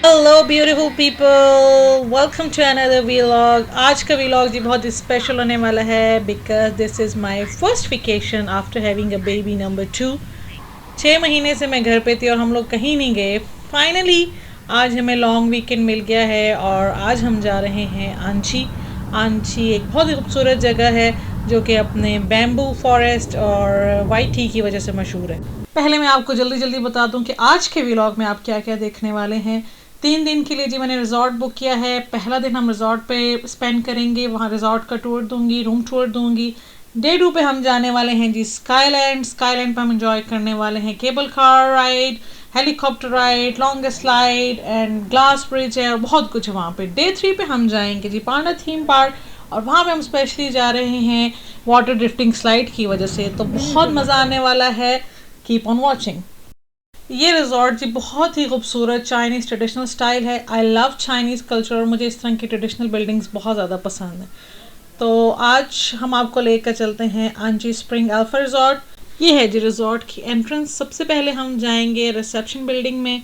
Hello beautiful people, welcome to another vlog. आज का vlog जी बहुत स्पेशल होने वाला है because this is my first vacation after having a baby number 2। 6 महीने से मैं घर पे थी और हम लोग कहीं नहीं गए। फाइनली आज हमें लॉन्ग वीकेंड मिल गया है और आज हम जा रहे हैं आंची। आंची एक बहुत ही खूबसूरत जगह है जो कि अपने बैम्बू फॉरेस्ट और वाइट टी की वजह से मशहूर है। पहले मैं आपको जल्दी जल्दी बता दूं कि आज के व्लॉग में आप क्या क्या देखने वाले हैं। 3 दिन के लिए जी मैंने रिजॉर्ट बुक किया है। पहला दिन हम रिजॉर्ट पे स्पेंड करेंगे, वहाँ रिजॉर्ट का टूर दूंगी, रूम टूर दूंगी। डे 2 पे हम जाने वाले हैं जी स्काईलैंड। स्काईलैंड पे हम इंजॉय करने वाले हैं cable car ride, helicopter ride, longest slide and glass bridge है और बहुत कुछ है वहाँ पे। डे 3 पे हम जाएंगे जी पांडा थीम पार्क और वहाँ पे हम स्पेशली जा रहे हैं वाटर ड्रिफ्टिंग स्लाइड की वजह से, तो बहुत मज़ा आने वाला है। Keep on watching. ये रिजॉर्ट जी बहुत ही खूबसूरत चाइनीज़ ट्रेडिशनल स्टाइल है। आई लव चाइनीज़ कल्चर और मुझे इस तरह की ट्रेडिशनल बिल्डिंग्स बहुत ज़्यादा पसंद है। तो आज हम आपको लेकर चलते हैं आंची स्प्रिंग अल्फा रिजॉर्ट। ये है जी रिजॉर्ट की एंट्रेंस। सबसे पहले हम जाएंगे रिसेप्शन बिल्डिंग में।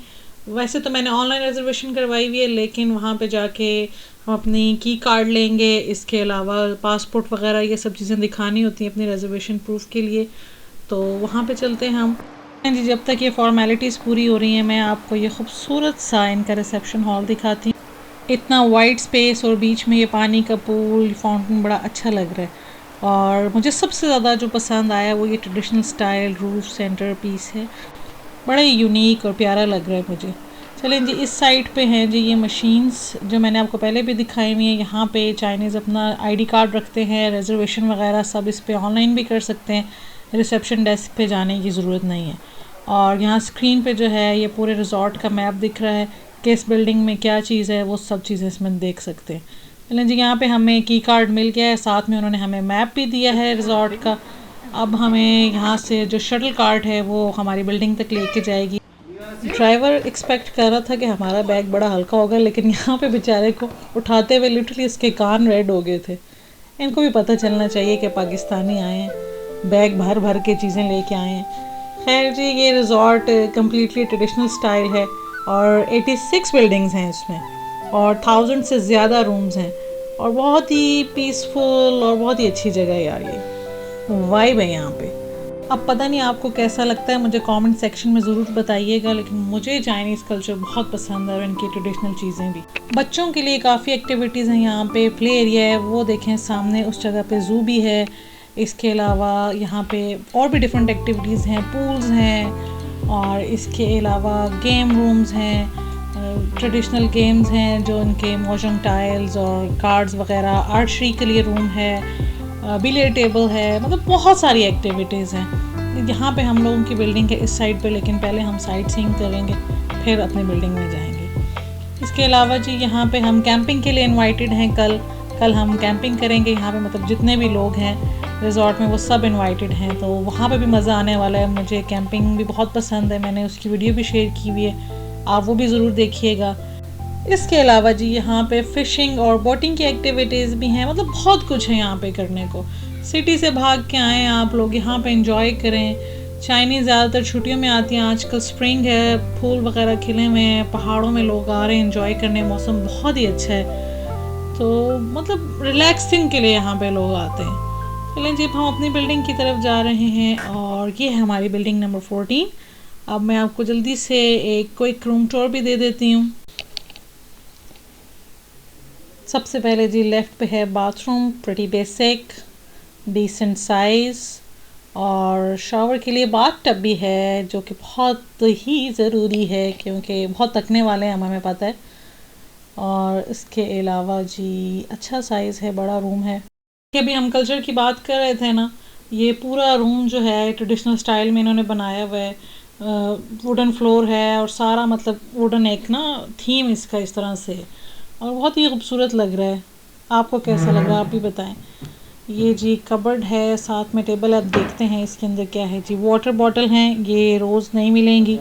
वैसे तो मैंने ऑनलाइन रिजर्वेशन करवाई हुई है, लेकिन वहाँ पे जाके हम अपनी की कार्ड लेंगे। इसके अलावा पासपोर्ट वगैरह ये सब चीज़ें दिखानी होती हैं अपनी रिजर्वेशन प्रूफ के लिए, तो वहाँ पे चलते हैं हम। जी जब तक ये फॉर्मेलिटीज़ पूरी हो रही हैं मैं आपको ये खूबसूरत सा इनका रिसेप्शन हॉल दिखाती हूँ। इतना वाइड स्पेस और बीच में ये पानी का पूल फाउंटेन बड़ा अच्छा लग रहा है। और मुझे सबसे ज़्यादा जो पसंद आया वो ये traditional style roof centre piece है, बड़ा ही यूनिक और प्यारा लग रहा है मुझे। चलें जी इस साइड पे हैं जी ये मशीन्स जो मैंने आपको पहले भी दिखाई हुई हैं। यहाँ पे चाइनीज़ अपना आईडी कार्ड रखते हैं, रिजर्वेशन वगैरह सब इस पे ऑनलाइन भी कर सकते हैं। रिसेप्शन डेस्क पे जाने की ज़रूरत नहीं है। और यहाँ स्क्रीन पे जो है ये पूरे रिजॉर्ट का मैप दिख रहा है, किस बिल्डिंग में क्या चीज़ है वो सब चीज़ें इसमें देख सकते हैं। चलें जी यहाँ पे हमें की कार्ड मिल गया है, साथ में उन्होंने हमें मैप भी दिया है रिजॉर्ट का। अब हमें यहाँ से जो शटल कार्ट है वो हमारी बिल्डिंग तक लेके जाएगी। ड्राइवर एक्सपेक्ट कर रहा था कि हमारा बैग बड़ा हल्का होगा, लेकिन यहाँ पे बेचारे को उठाते हुए लिटरली इसके कान रेड हो गए थे। इनको भी पता चलना चाहिए कि पाकिस्तानी आए हैं, बैग भर भर के चीज़ें लेके आए हैं। खैर जी ये रिजॉर्ट कम्प्लीटली ट्रेडिशनल स्टाइल है और 86 बिल्डिंग्स हैं इसमें और 1000 से ज़्यादा रूम्स हैं और बहुत ही पीसफुल और बहुत ही अच्छी जगह है यार। ये वाइब है यहाँ पे। अब पता नहीं आपको कैसा लगता है, मुझे कमेंट सेक्शन में ज़रूर बताइएगा, लेकिन मुझे चाइनीज़ कल्चर बहुत पसंद है और इनकी ट्रेडिशनल चीज़ें भी। बच्चों के लिए काफ़ी एक्टिविटीज़ हैं यहाँ पे। प्ले एरिया है वो देखें सामने, उस जगह पे ज़ू भी है। इसके अलावा यहाँ पे और भी डिफरेंट एक्टिविटीज़ हैं, पूल्स हैं और इसके अलावा गेम रूम्स हैं, ट्रेडिशनल गेम्स हैं जो इनके मोजंग टाइल्स और कार्ड्स वगैरह, आर्चरी के लिए रूम है, बिलियर्ड टेबल है, मतलब बहुत सारी एक्टिविटीज़ हैं। यहाँ पे हम लोगों की बिल्डिंग है इस साइड पे, लेकिन पहले हम साइट सीइंग करेंगे फिर अपनी बिल्डिंग में जाएंगे। इसके अलावा जी यहाँ पे हम कैंपिंग के लिए इनवाइटेड हैं। कल हम कैंपिंग करेंगे यहाँ पे, मतलब जितने भी लोग हैं रिजॉर्ट में वो सब इनवाइटेड हैं, तो वहाँ पे भी मज़ा आने वाला है। मुझे कैंपिंग भी बहुत पसंद है, मैंने उसकी वीडियो भी शेयर की हुई है, आप वो भी ज़रूर देखिएगा। इसके अलावा जी यहाँ पे फ़िशिंग और बोटिंग की एक्टिविटीज़ भी हैं, मतलब बहुत कुछ है यहाँ पे करने को। सिटी से भाग के आएँ आप लोग, यहाँ पे एंजॉय करें। चाइनीज़ ज़्यादातर छुट्टियों में आती हैं, आजकल स्प्रिंग है, फूल वगैरह खिले हुए हैं, पहाड़ों में लोग आ रहे हैं एंजॉय करने, मौसम बहुत ही अच्छा है, तो मतलब रिलैक्सिंग के लिए यहाँ पे लोग आते हैं। चलें जी हम अपनी बिल्डिंग की तरफ जा रहे हैं और ये है हमारी बिल्डिंग नंबर 14। अब मैं आपको जल्दी से एक क्विक रूम टूर भी दे देती हूँ। सबसे पहले जी लेफ़्ट पे है bathroom, pretty basic, decent size और शावर के लिए बाथ टब भी है जो कि बहुत ही ज़रूरी है क्योंकि बहुत थकने वाले हैं हमें पता है। और इसके अलावा जी अच्छा साइज़ है, बड़ा रूम है। कि अभी हम कल्चर की बात कर रहे थे ना, ये पूरा रूम जो है ट्रेडिशनल स्टाइल में इन्होंने बनाया हुआ है। वुडन फ्लोर है और सारा मतलब वुडन एक ना थीम इसका इस तरह से है और बहुत ही खूबसूरत लग रहा है। आपको कैसा लग रहा है आप भी बताएं। ये जी कबर्ड है, साथ में टेबल, आप देखते हैं इसके अंदर क्या है जी। वाटर बॉटल हैं, ये रोज़ नहीं मिलेंगी।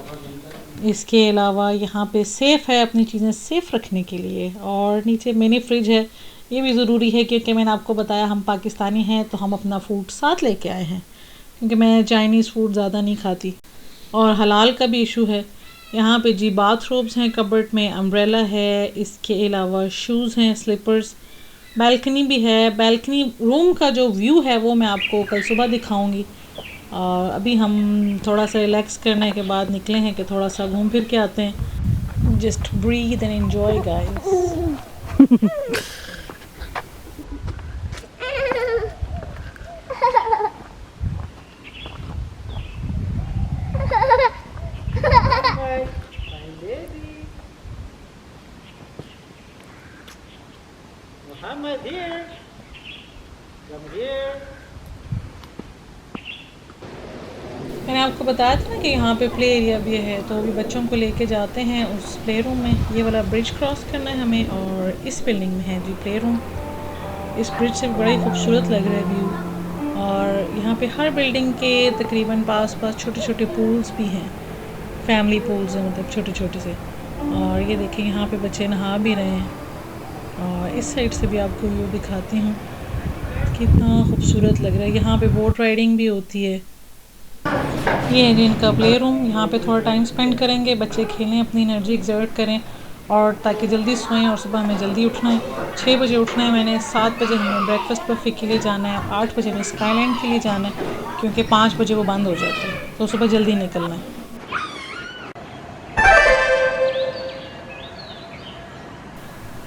इसके अलावा यहाँ पे सेफ़ है अपनी चीज़ें सेफ़ रखने के लिए और नीचे मिनी फ्रिज है। ये भी ज़रूरी है क्योंकि मैंने आपको बताया हम पाकिस्तानी हैं तो हम अपना फ़ूड साथ लेके आए हैं, क्योंकि मैं चाइनीज़ फ़ूड ज़्यादा नहीं खाती और हलाल का भी इशू है। यहाँ पे जी बाथरोब्स हैं कबर्ड में, अम्ब्रेला है, इसके अलावा शूज़ हैं, स्लीपर्स, बालकनी भी है। बालकनी रूम का जो व्यू है वो मैं आपको कल सुबह दिखाऊंगी। और अभी हम थोड़ा सा रिलैक्स करने के बाद निकले हैं कि थोड़ा सा घूम फिर के आते हैं। Just breathe and enjoy guys. Muhammad here. Come here. मैंने आपको बताया था ना कि यहाँ पे प्ले एरिया भी है, तो अभी बच्चों को लेके जाते हैं उस प्ले रूम में। ये वाला ब्रिज क्रॉस करना है हमें और इस बिल्डिंग में है जी प्ले रूम। इस ब्रिज से बड़ा ही खूबसूरत लग रहा है व्यू। और यहाँ पे हर बिल्डिंग के तकरीबन पास पास छोटे छोटे पूल्स भी हैं, फैमिली पूल्स हैं, मतलब छोटे छोटे से। और ये देखिए यहाँ पे बच्चे नहा भी रहे हैं। और इस साइड से भी आपको व्यू दिखाती हूँ, कितना खूबसूरत लग रहा है। यहाँ पे बोट राइडिंग भी होती है। ये है जी इनका प्ले रूम। यहाँ पे थोड़ा टाइम स्पेंड करेंगे, बच्चे खेलें, अपनी एनर्जी एक्सर्ट करें, और ताकि जल्दी सोएं। और सुबह हमें जल्दी उठना है, 6 बजे उठना है मैंने। 7 बजे हमें ब्रेकफास्ट बफे के लिए जाना है, 8 बजे हमें स्काईलैंड के लिए जाना है, क्योंकि 5 बजे वो बंद हो जाता है, तो सुबह जल्दी निकलना है।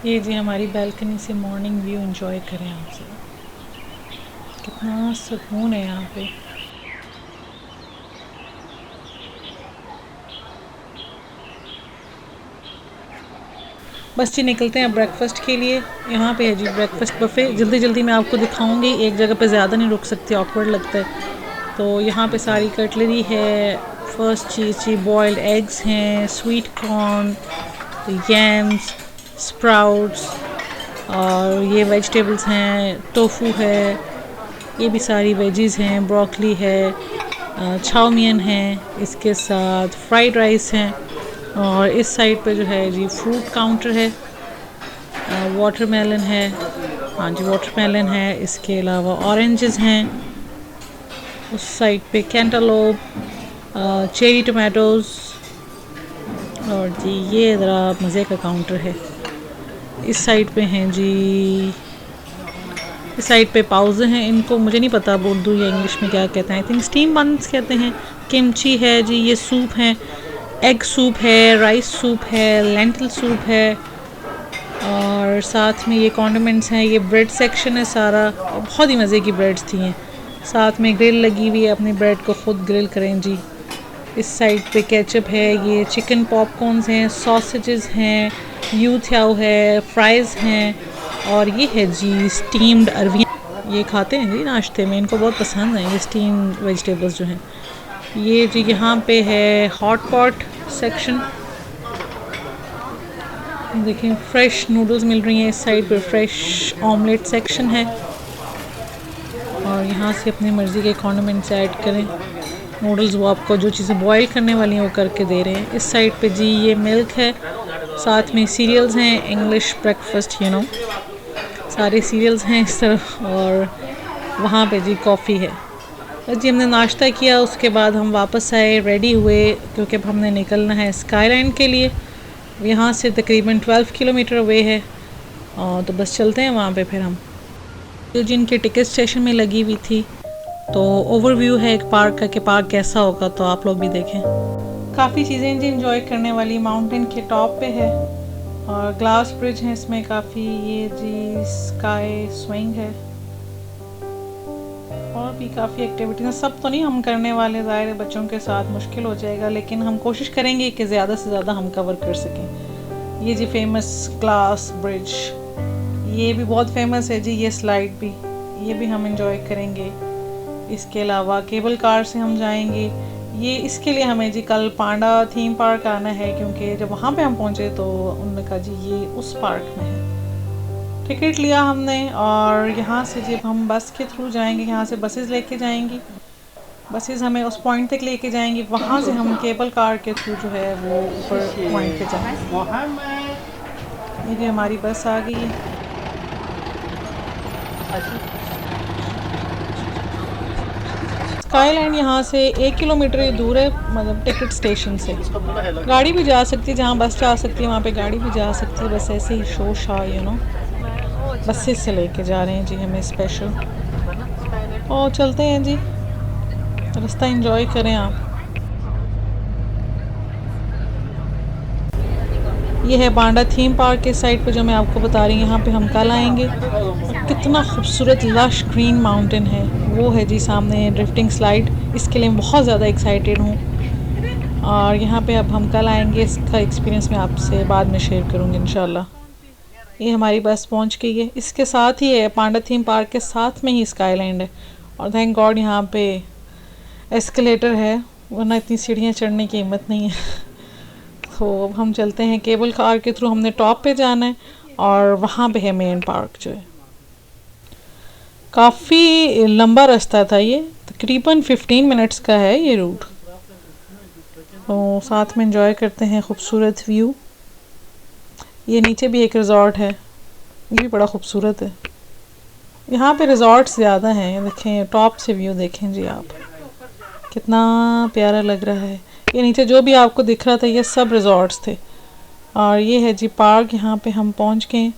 ये जी हमारी बैल्कनी से मॉर्निंग व्यू एंजॉय करें आपसे। कितना सुकून है यहाँ पे। बस जी निकलते हैं ब्रेकफास्ट के लिए। यहाँ पे है जी ब्रेकफास्ट बफे। जल्दी जल्दी मैं आपको दिखाऊंगी, एक जगह पे ज़्यादा नहीं रुक सकती, ऑकवर्ड लगता है। तो यहाँ पे सारी कटलरी है। फर्स्ट चीज़ जी बॉइल्ड एग्स हैं, स्वीट कॉर्न, यैम्स, स्प्राउट्स, और ये वेजिटेबल्स हैं, टोफू है, ये भी सारी वेजीज़ हैं, ब्रोकली है, चाउमियन है, इसके साथ फ्राइड राइस हैं। और इस साइड पे जो है जी फ्रूट काउंटर है, वाटरमेलन है, हाँ जी वाटरमेलन है, इसके अलावा ऑरेंजेस हैं। उस साइड पे कैंटालोप, चेरी टमाटोज़, और जी ये ज़रा मज़े का काउंटर है। इस साइड पे हैं जी, इस साइड पे पाउज़ हैं, इनको मुझे नहीं पता अब उर्दू या इंग्लिश में क्या कहते हैं, आई थिंक स्टीम बन्स कहते हैं। किमची है जी, ये सूप है, एग सूप है, राइस सूप है, लेंटिल सूप है, और साथ में ये कॉन्डिमेंट्स हैं। ये ब्रेड सेक्शन है सारा, बहुत ही मज़े की ब्रेड्स थी हैं। साथ में ग्रिल लगी हुई है, अपनी ब्रेड को ख़ुद ग्रिल करें जी। इस साइड पे केचप है, ये चिकन पॉपकॉर्न्स हैं, सॉसेजेस हैं, यूथ्याओ है, फ्राइज़ हैं, और ये है जी स्टीम्ड अरवियाँ। ये खाते हैं जी नाश्ते में, इनको बहुत पसंद है ये स्टीम्ड वेजिटेबल्स जो हैं। ये जी यहाँ पे है हॉट पॉट सेक्शन। देखिए फ्रेश नूडल्स मिल रही हैं। इस साइड पे फ्रेश ऑमलेट सेक्शन है, और यहाँ से अपनी मर्ज़ी के कॉन्डिमेंट्स ऐड करें। नूडल्स वो आपको जो चीज़ें बॉईल करने वाली हैं वो करके दे रहे हैं। इस साइड पे जी ये मिल्क है, साथ में सीरियल्स हैं, इंग्लिश ब्रेकफास्ट सारे सीरियल्स हैं इस तरफ। और वहाँ पे जी कॉफ़ी है। जी हमने नाश्ता किया, उसके बाद हम वापस आए, रेडी हुए, क्योंकि अब हमने निकलना है स्काईलैंड के लिए। यहाँ से तकरीबन 12 किलोमीटर अवे है, और तो बस चलते हैं वहाँ पे फिर हम। जो जिनकी टिकट स्टेशन में लगी हुई थी, तो ओवरव्यू है एक पार्क का कि पार्क कैसा होगा, तो आप लोग भी देखें। काफ़ी चीज़ें जी इंजॉय करने वाली माउंटेन के टॉप पे है, और ग्लास ब्रिज है इसमें काफ़ी। ये जी स्काई स्विंग है, और भी काफ़ी एक्टिविटीज़ हैं। सब तो नहीं हम करने वाले, ज़ाहिर है बच्चों के साथ मुश्किल हो जाएगा, लेकिन हम कोशिश करेंगे कि ज़्यादा से ज़्यादा हम कवर कर सकें। ये जी फेमस ग्लास ब्रिज, ये भी बहुत फेमस है जी। ये स्लाइड भी, ये भी हम इंजॉय करेंगे। इसके अलावा केबल कार से हम जाएंगे। ये इसके लिए हमें जी कल पांडा थीम पार्क आना है, क्योंकि जब वहाँ पे हम पहुँचे तो उन्होंने कहा जी ये उस पार्क में है। टिकट लिया हमने, और यहाँ से जब हम बस के थ्रू जाएंगे, यहाँ से बसेस लेके जाएंगी, बसेस हमें उस पॉइंट तक लेके जाएंगी, वहाँ से हम केबल कार के थ्रू जो है वो ऊपर पॉइंट पे जाएंगे। ये भी हमारी बस आ गई है। स्काईलैंड यहाँ से 1 किलोमीटर ही दूर है, मतलब टिकट स्टेशन से। गाड़ी भी जा सकती है, जहाँ बस जा सकती है वहाँ पे गाड़ी भी जा सकती है। बस ऐसे ही शो शा बसेस से लेके जा रहे हैं जी हमें स्पेशल। और चलते हैं जी, रास्ता एंजॉय करें आप। ये है बांडा थीम पार्क के साइड पे जो मैं आपको बता रही हूँ, यहाँ पे हम कल आएंगे। और कितना खूबसूरत लश ग्रीन माउंटेन है, वो है जी सामने ड्रिफ्टिंग स्लाइड। इसके लिए मैं बहुत ज़्यादा एक्साइटेड हूँ और यहाँ पे अब हम कल आएंगे। इसका एक्सपीरियंस मैं आपसे बाद में शेयर करूँगी इंशाल्लाह। ये हमारी बस पहुँच गई है, इसके साथ ही है पांडा थीम पार्क के साथ में ही स्काईलैंड है। और थैंक गॉड यहाँ पे एस्केलेटर है, वरना इतनी सीढ़ियाँ चढ़ने की हिम्मत नहीं है। तो अब हम चलते हैं, केबल कार के थ्रू हमने टॉप पे जाना है और वहाँ पे है मेन पार्क जो है। काफ़ी लंबा रास्ता था ये, तकरीबन 15 मिनट्स का है ये रूट। तो साथ में एंजॉय करते हैं खूबसूरत व्यू। ये नीचे भी एक रिजॉर्ट है, ये भी बड़ा खूबसूरत है। यहाँ पे रिजॉर्ट्स ज़्यादा हैं, देखें टॉप से व्यू देखें जी आप, कितना प्यारा लग रहा है। ये नीचे जो भी आपको दिख रहा था ये सब रिजॉर्ट्स थे। और ये है जी पार्क, यहाँ पे हम पहुँच गए।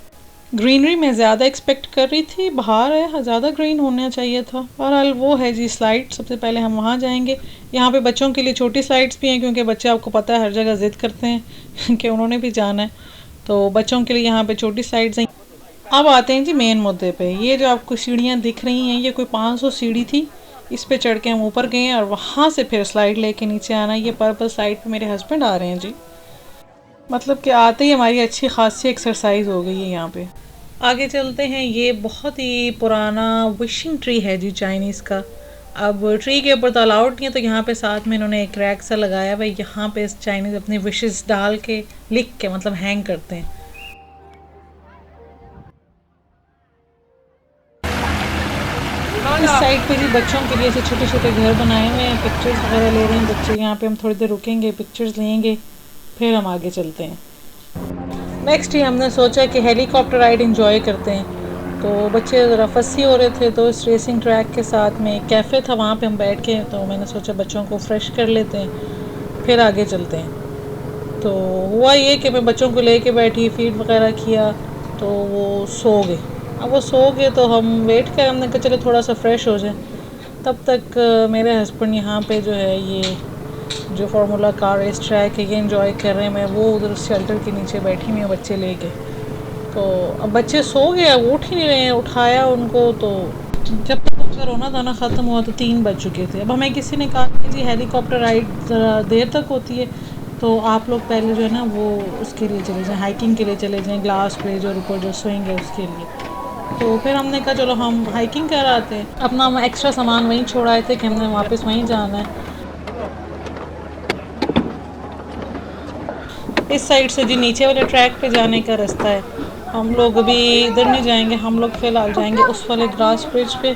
ग्रीनरी मैं ज़्यादा एक्सपेक्ट कर रही थी, बाहर है ज़्यादा ग्रीन होना चाहिए था। बहरहाल वो है जी स्लाइड, सबसे पहले हम वहाँ जाएंगे। यहाँ पे बच्चों के लिए छोटी स्लाइड्स भी हैं, क्योंकि बच्चे आपको पता है हर जगह ज़िद करते हैं कि उन्होंने भी जाना है, तो बच्चों के लिए यहाँ पे छोटी स्लाइड्स हैं। अब आते हैं जी मेन मुद्दे पे। ये जो आपको सीढ़ियाँ दिख रही हैं, ये कोई 500 सीढ़ी थी, इस पे चढ़ के हम ऊपर गए और वहाँ से फिर स्लाइड लेके नीचे आना। ये पर्पल स्लाइड पे मेरे हस्बैंड आ रहे हैं जी, मतलब कि आते ही हमारी अच्छी खासी एक्सरसाइज हो गई है यहाँ पे। आगे चलते हैं, ये बहुत ही पुराना विशिंग ट्री है जी चाइनीज़ का। अब ट्री के ऊपर तो अलाउड नहीं है, तो यहाँ पे साथ में इन्होंने एक रैक सा लगाया हुआ है, यहाँ पे चाइनीज़ अपनी विशेस डाल के लिख के मतलब हैंग करते हैं। इस साइड पे भी बच्चों के लिए ऐसे छोटे छोटे घर बनाए हुए हैं, पिक्चर्स वगैरह ले रहे हैं बच्चे। यहाँ पे हम थोड़ी देर रुकेंगे, पिक्चर्स लेंगे, फिर हम आगे चलते हैं। नेक्स्ट ही हमने सोचा कि हेलीकॉप्टर राइड इंजॉय करते हैं। तो बच्चे ज़रा फंसी हो रहे थे, तो इस रेसिंग ट्रैक के साथ में एक कैफ़े था, वहाँ पे हम बैठ के, तो मैंने सोचा बच्चों को फ्रेश कर लेते हैं, फिर आगे चलते हैं। तो हुआ ये कि मैं बच्चों को लेके बैठी, फीड वगैरह किया, तो वो सो गए। अब वो सो गए तो हम वेट कर, हमने कहा चलो थोड़ा सा फ्रेश हो जाए। तब तक मेरे हस्बैंड यहाँ पे जो है ये जो फार्मूला कार रेस ट्रैक है ये एंजॉय कर रहे हैं। मैं वो उधर शेल्टर के नीचे बैठी हुई हूँ बच्चे लेके। तो अब बच्चे सो गए, अब उठ ही नहीं रहे हैं। उठाया उनको, तो जब तक उनका रोना धोना ख़त्म हुआ तो 3 बज चुके थे। अब हमें किसी ने कहा कि जी हेलीकॉप्टर राइड ज़रा देर तक होती है, तो आप लोग पहले जो है ना वो उसके लिए चले जाएँ, हाइकिंग के लिए चले जाएँ, ग्लास ब्रिज और ऊपर जो स्विंग है उसके लिए। तो फिर हमने कहा चलो हम हाइकिंग कर आते हैं। अपना हम एक्स्ट्रा सामान वहीं छोड़ आए थे कि हमने वापस वहीं जाना है। इस साइड से जी नीचे वाले ट्रैक पे जाने का रास्ता है। हम लोग अभी इधर नहीं जाएंगे, हम लोग फ़िलहाल जाएंगे उस वाले ग्लास ब्रिज पे,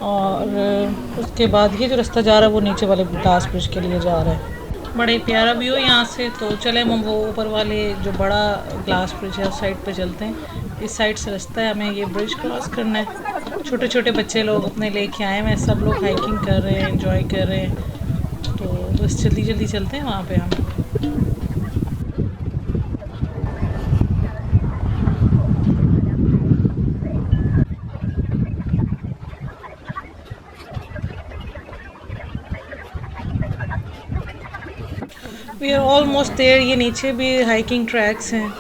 और उसके बाद ये जो रास्ता जा रहा है वो नीचे वाले ग्लास ब्रिज के लिए जा रहा है। बड़े प्यारा व्यू है यहाँ से, तो चले हम वो ऊपर वाले जो बड़ा ग्लास ब्रिज है उस साइड पे चलते हैं। इस साइड से रास्ता है, हमें ये ब्रिज क्रॉस करना है। छोटे छोटे बच्चे लोग अपने लेके आए हैं, सब लोग हाइकिंग कर रहे हैं, एंजॉय कर रहे हैं। तो बस जल्दी जल्दी चलते हैं वहाँ पे हम। We are almost there. ये नीचे भी हाइकिंग ट्रैक्स हैं।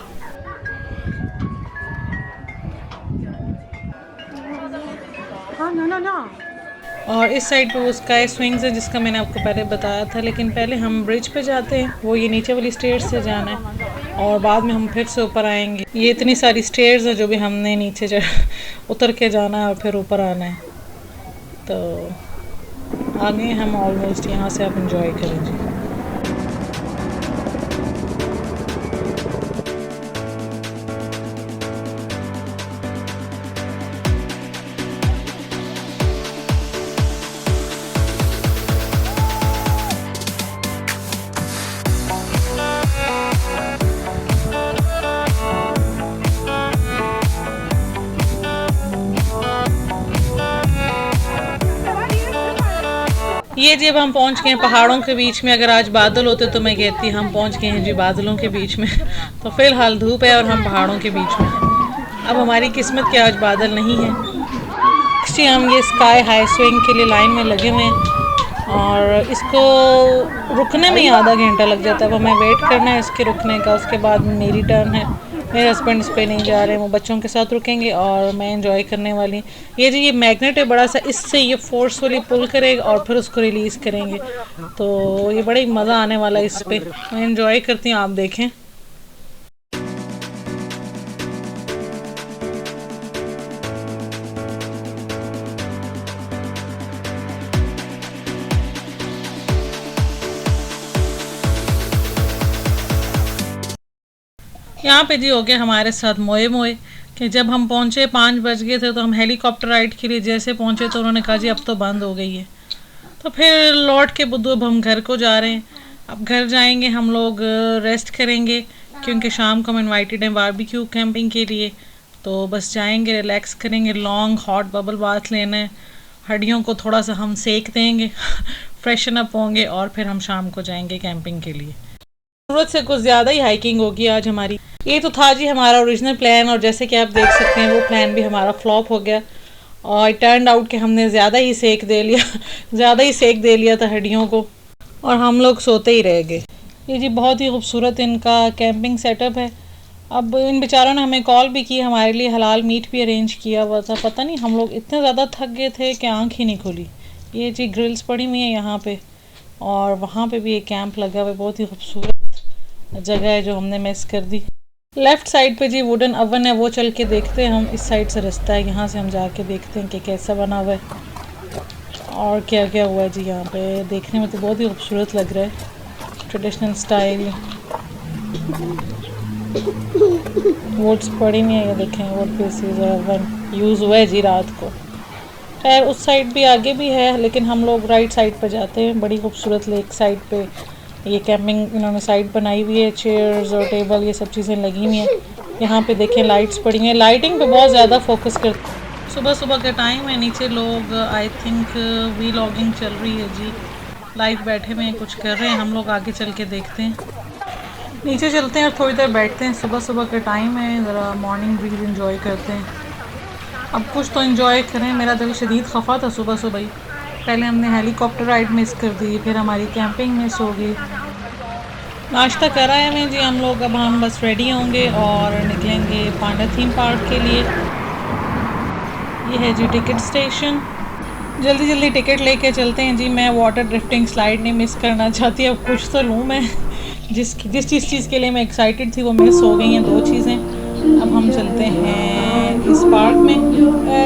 और इस साइड पे वो स्काई स्विंग्स है जिसका मैंने आपको पहले बताया था। लेकिन पहले हम ब्रिज पे जाते हैं, वो ये नीचे वाली स्टेयर्स से जाना है और बाद में हम फिर से ऊपर आएंगे। ये इतनी सारी स्टेयर्स है जो भी हमने नीचे उतर के जाना है और फिर ऊपर आना है। तो आगे हम ऑलमोस्ट, यहाँ से आप इंजॉय करेंगे। ये जी अब हम पहुंच गए हैं पहाड़ों के बीच में। अगर आज बादल होते तो मैं कहती हम पहुंच गए हैं जी बादलों के बीच में। तो फिलहाल धूप है और हम पहाड़ों के बीच में हैं। अब हमारी किस्मत के आज बादल नहीं है। जी हम ये स्काई हाई स्विंग के लिए लाइन में लगे हुए हैं और इसको रुकने में ही आधा घंटा लग जाता है। अब हमें वेट करना है इसके रुकने का, उसके बाद मेरी टर्न है। मेरे हस्बैंड इस पे नहीं जा रहे हैं, वो बच्चों के साथ रुकेंगे और मैं एंजॉय करने वाली। ये जी ये मैग्नेट है बड़ा सा, इससे ये फोर्सफुली पुल करेगा और फिर उसको रिलीज़ करेंगे। तो ये बड़ा ही मज़ा आने वाला है इस पर। मैं एंजॉय करती हूँ, आप देखें। यहाँ पे जी हो गया हमारे साथ मोए मोए कि जब हम पहुँचे 5 बज गए थे तो हम हेलीकॉप्टर राइड के लिए जैसे पहुँचे तो उन्होंने कहा जी अब तो बंद हो गई है। तो फिर लौट के बुद्धू अब हम घर को जा रहे हैं। अब घर जाएंगे हम लोग, रेस्ट करेंगे क्योंकि शाम को हम इनवाइटेड हैं बारबेक्यू कैंपिंग के लिए। तो बस जाएंगे, रिलैक्स करेंगे, लॉन्ग हॉट बबल बाथ लेना है, हड्डियों को थोड़ा सा हम सेक देंगे फ्रेशन अप होंगे और फिर हम शाम को जाएंगे कैंपिंग के लिए। ज़रूरत से कुछ ज़्यादा ही हाइकिंग होगी आज हमारी। ये तो था जी हमारा ओरिजिनल प्लान और जैसे कि आप देख सकते हैं वो प्लान भी हमारा फ्लॉप हो गया और टर्न आउट कि हमने ज़्यादा ही सेक दे लिया ज़्यादा ही सेक दे लिया था हड्डियों को और हम लोग सोते ही रह गए। ये जी बहुत ही खूबसूरत इनका कैंपिंग सेटअप है। अब इन बेचारों ने हमें कॉल भी की, हमारे लिए हलाल मीट भी अरेंज किया हुआ था। पता नहीं हम लोग इतने ज़्यादा थक गए थे कि आँख ही नहीं खुली। ये जी ग्रिल्स पड़ी हुई हैं यहाँ पे और वहाँ पे भी एक कैंप लगा हुआ है। बहुत ही खूबसूरत जगह है जो हमने मिस कर दी। लेफ़्ट साइड पे जी वुडन ओवन है, वो चल के देखते हैं हम। इस साइड से रास्ता है, यहाँ से हम जाके देखते हैं कि कैसा बना हुआ है और क्या क्या हुआ है जी यहाँ पे। देखने में तो बहुत ही खूबसूरत लग रहा है, ट्रेडिशनल स्टाइल। वुड्स पड़ी हुई है, ये देखें वुड पीसेस ओवन यूज़ हुआ है जी रात को। खैर उस साइड भी आगे भी है लेकिन हम लोग राइट साइड पर जाते हैं। बड़ी खूबसूरत लेक साइड पे ये कैंपिंग इन्होंने साइड बनाई हुई है, चेयर्स और टेबल ये सब चीज़ें लगी हुई हैं। यहाँ पे देखें लाइट्स पड़ी हैं, लाइटिंग पे बहुत ज़्यादा फोकस करते। सुबह सुबह का टाइम है, नीचे लोग आई थिंक वीलॉगिंग चल रही है जी, लाइव बैठे हुए हैं कुछ कर रहे हैं। हम लोग आगे चल के देखते हैं, नीचे चलते हैं और थोड़ी देर बैठते हैं। सुबह सुबह का टाइम है, ज़रा मॉर्निंग ब्रीज इंजॉय करते हैं। अब कुछ तो इंजॉय करें। मेरा दिल शदीद खफा था सुबह सुबह ही। पहले हमने हेलीकॉप्टर राइड मिस कर दी, फिर हमारी कैंपिंग मिस हो गई। नाश्ता करा है मैं जी हम लोग। अब हम बस रेडी होंगे और निकलेंगे पांडा थीम पार्क के लिए। ये है जी टिकट स्टेशन, जल्दी जल्दी टिकट लेके चलते हैं जी। मैं वाटर ड्रिफ्टिंग स्लाइड नहीं मिस करना चाहती। अब कुछ तो लूँ मैं, जिस चीज़ के लिए मैं एक्साइटेड थी वो मिस हो गई हैं 2 चीज़ें। अब हम चलते हैं इस पार्क में।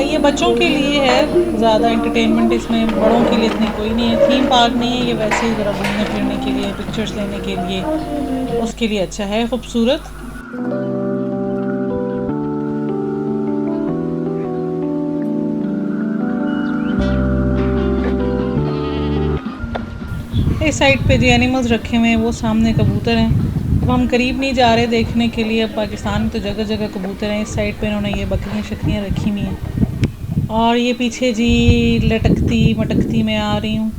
ये बच्चों के लिए है, ज़्यादा एंटरटेनमेंट इसमें बड़ों के लिए इतनी कोई नहीं है। थीम पार्क नहीं है ये, वैसे ही ज़रा घूमने फिरने के लिए, पिक्चर्स लेने के लिए, उसके लिए अच्छा है, खूबसूरत। इस साइड पे जो एनिमल्स रखे हुए हैं वो सामने कबूतर हैं। अब हम करीब नहीं जा रहे देखने के लिए। अब पाकिस्तान में तो जगह जगह कबूतर हैं। इस साइड पे इन्होंने ये बकरियां शकरियाँ रखी हुई हैं और ये पीछे जी लटकती मटकती मैं आ रही हूँ।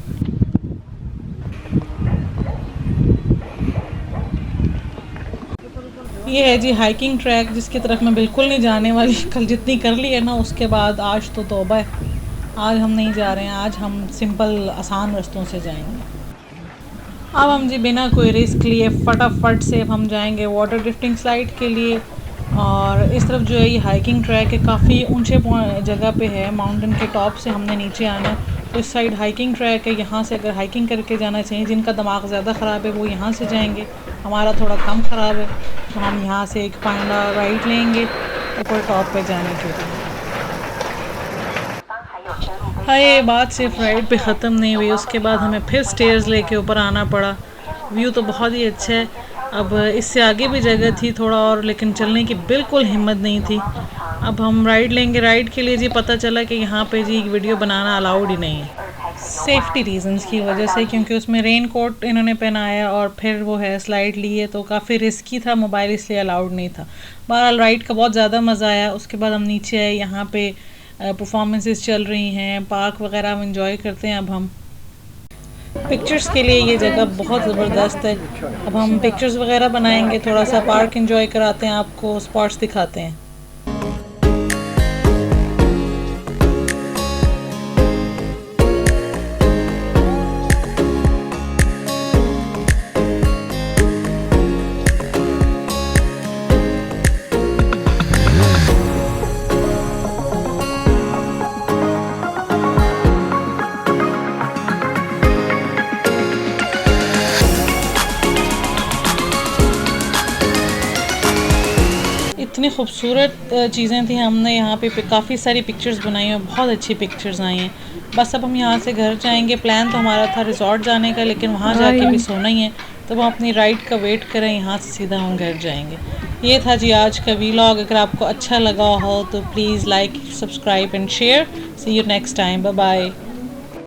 ये है जी हाइकिंग ट्रैक जिसकी तरफ मैं बिल्कुल नहीं जाने वाली। कल जितनी कर ली है ना उसके बाद आज तो तौबा है। आज हम नहीं जा रहे हैं, आज हम सिंपल आसान रास्तों से जाएंगे। अब हम जी बिना कोई रिस्क लिए फटाफट से अब हम जाएंगे वाटर ड्रिफ्टिंग स्लाइड के लिए। और इस तरफ जो है ये हाइकिंग ट्रैक है, काफ़ी ऊंचे जगह पे है, माउंटेन के टॉप से हमने नीचे आना है। तो इस साइड हाइकिंग ट्रैक है, यहाँ से अगर हाइकिंग करके जाना चाहिए, जिनका दिमाग ज़्यादा ख़राब है वो यहाँ से जाएंगे। हमारा थोड़ा कम ख़राब है तो हम यहाँ से एक पांडा राइड लेंगे ऊपर टॉप पे जाने के लिए। हाय बात सिर्फ राइड पे ख़त्म नहीं हुई, उसके बाद हमें फिर स्टेयर्स लेके ऊपर आना पड़ा। व्यू तो बहुत ही अच्छा है। अब इससे आगे भी जगह थी थोड़ा और, लेकिन चलने की बिल्कुल हिम्मत नहीं थी। अब हम राइड लेंगे। राइड के लिए जी पता चला कि यहाँ पे जी वीडियो बनाना अलाउड ही नहीं है, सेफ्टी रीजंस की वजह से, क्योंकि उसमें रेन कोट इन्होंने पहनाया और फिर वो है स्लाइड लिए तो काफ़ी रिस्की था, मोबाइल इसलिए अलाउड नहीं था। बहरहाल राइड का बहुत ज़्यादा मज़ा आया। उसके बाद हम नीचे आए, यहाँ पे परफॉर्मेंसेस चल रही हैं, पार्क वगैरह हम इंजॉय करते हैं। अब हम पिक्चर्स के लिए ये जगह बहुत ज़बरदस्त है। अब हम पिक्चर्स वगैरह बनाएंगे, थोड़ा सा पार्क एंजॉय कराते हैं, आपको स्पॉट्स दिखाते हैं। इतनी खूबसूरत चीज़ें थी, हमने यहाँ पे काफ़ी सारी पिक्चर्स बनाई हैं, बहुत अच्छी पिक्चर्स आई हैं। बस अब हम यहाँ से घर जाएंगे। प्लान तो हमारा था रिजॉर्ट जाने का, लेकिन वहाँ जाके भी सोना ही है, तो हम अपनी राइड का वेट करें, यहाँ से सीधा हम घर जाएंगे। ये था जी आज का वीलॉग। अगर आपको अच्छा लगा हो तो please like, subscribe and share. See you next time. Bye bye.